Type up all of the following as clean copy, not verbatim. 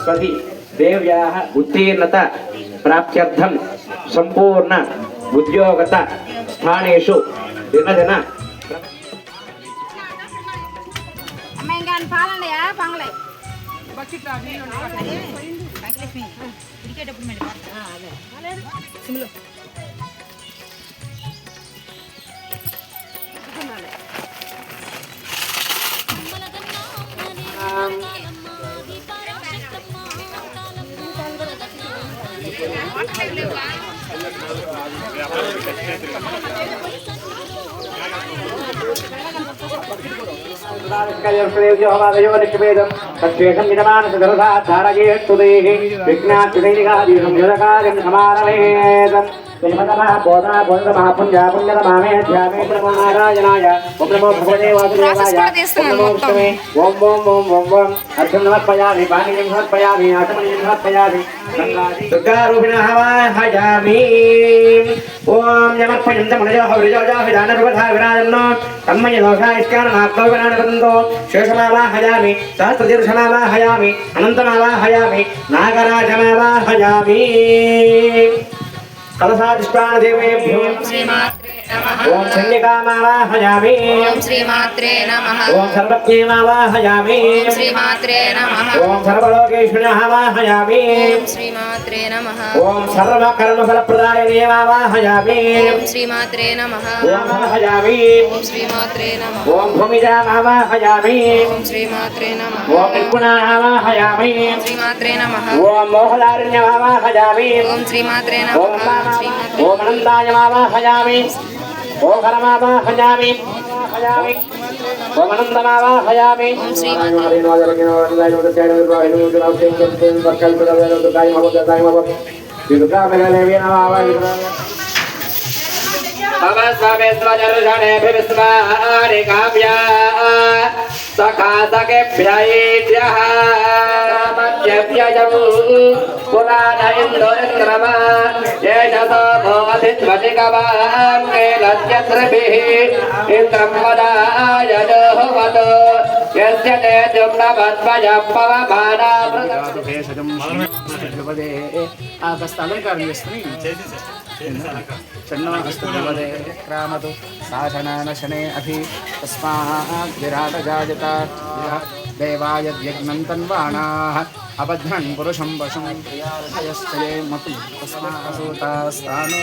सरस्वती देव्याः उत्तीर्णता प्राप्त्यर्थं संपूर्ण उद्योगता स्थानेषु दिनदिन ओम यमपयंत मनयो हवृजोजा विधानरुवधा विराजन्नो तन्मय दोषायस्कारनात्मविनानपदन्तो शेषमावाहयामि सहस्रदीर्घमावाहयामि अनन्तमावाहयामि नागराजमावाहयामि कलशादिष्टानदेवेभ्यो ओम शल्यकामावाहयामि ओम श्रीमात्रे नमः ओम सर्वज्ञमावाहयामि ओम श्रीमात्रे नमः ओम सर्वलोकेश्वरमावाहयामि ओम श्रीमात्रे नमः ओम सर्वकर्मफलप्रदायिनीमावाहयामि ओम श्रीमात्रे नमः ओम आवाहयामि ओम श्रीमात्रे नमः ओम भूमिजामावाहयामि ओम श्रीमात्रे नमः ओम निर्गुणामावाहयामि ओम श्रीमात्रे नमः ओम मोहदारण्यमावाहयामि ओम श्रीमात्रे ओम नमः ओम अनन्तायमावाहयामि ओम हरमावाहयामि ओम अनन्तमावाहयामि ओम श्रीमात्रे सखासकेभ्यैभ्यः मध्यभ्यजम् पुराण इन्दोरक्रमा येषसो भोवधिध्वजिकवाङ्गेलत्यत्रिभिः इन्द्रं वदाय जोहवतु यस्य ते जुम्नवद्वयः पवमानामृतम् అలంకారం చేసుకుని షణ్ణమహస్తదే క్రామతు సాశనానశనే అభి తస్మాత్ విరాట జాయత దేవాయ యజ్ఞం తన్వాణాః అబధ్నన్ పురుషం వశం ప్రియార్థయశ్చే మతు తస్మాసూతాస్తానో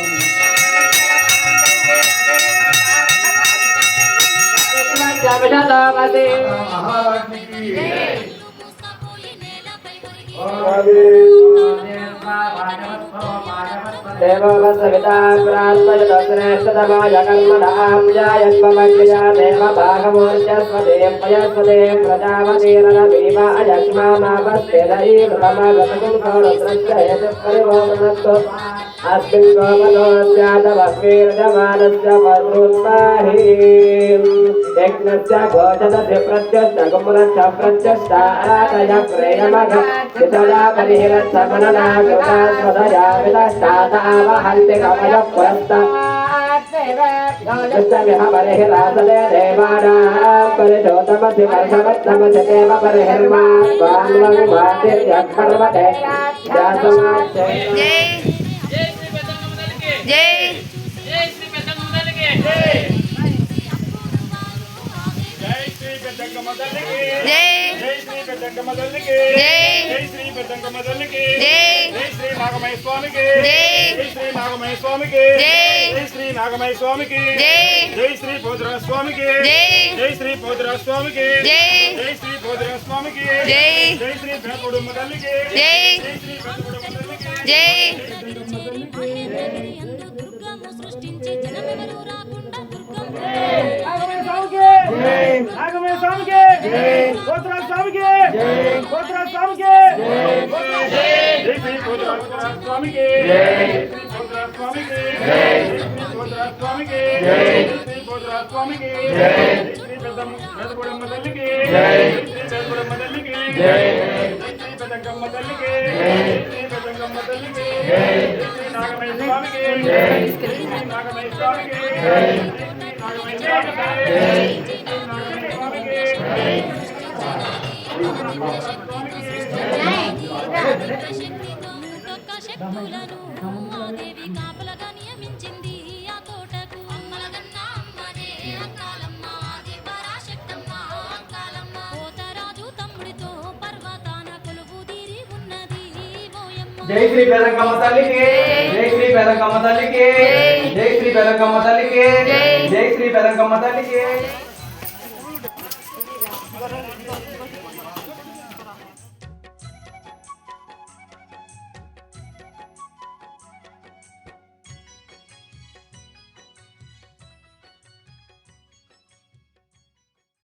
देववसविता प्रात्मजतश्रेष्ठतमाय कर्मणां जायत्वमग्र्या देवभागमोर्जस्वदेव पयस्वदेव प्रजापतिरनभीमायक्ष्मामावस्तेदयीमृतमगतकुंसोरस्रश्चयतिपरिवोमनस्तु अस्मिन् गोमनोऽस्यादवह्वीर्जमानस्य वरुत्पाहि यज्ञस्य घोषदस्य प्रत्यस्य कुम्भस्य प्रत्यस्तादय प्रेयमघ वितया परिहिरत्समनना कृतास्मदया विदष्टातावहन्ति कमयः पुरस्तात् परिहिरासदे देवानां परिशोतमसि वर्षवत्तमसि देव परिहिर्मा स्वान्वङ्वातिर्यक्पर्वते जातमाच्चे जय శక్తితో ఒక్క శక్తులను ఆ దేవి కాపలగా నియమించింది ఆ తోటకు. అమ్మలగన్న అమ్మనే అంకాలమ్మ, ఆది పరాశక్తమ్మ అంకాలమ్మ. పోతరాజు తమ్ముడితో పర్వతాన కొలువు తీరి ఉన్నది ఓయమ్మ. జై శ్రీ పెదకమ్మ తల్లికి, జై శ్రీ పెదకమ్మ తల్లికి, జై శ్రీ పెదకమ్మ తల్లికి, జై శ్రీ పెదకమ్మ తల్లికి.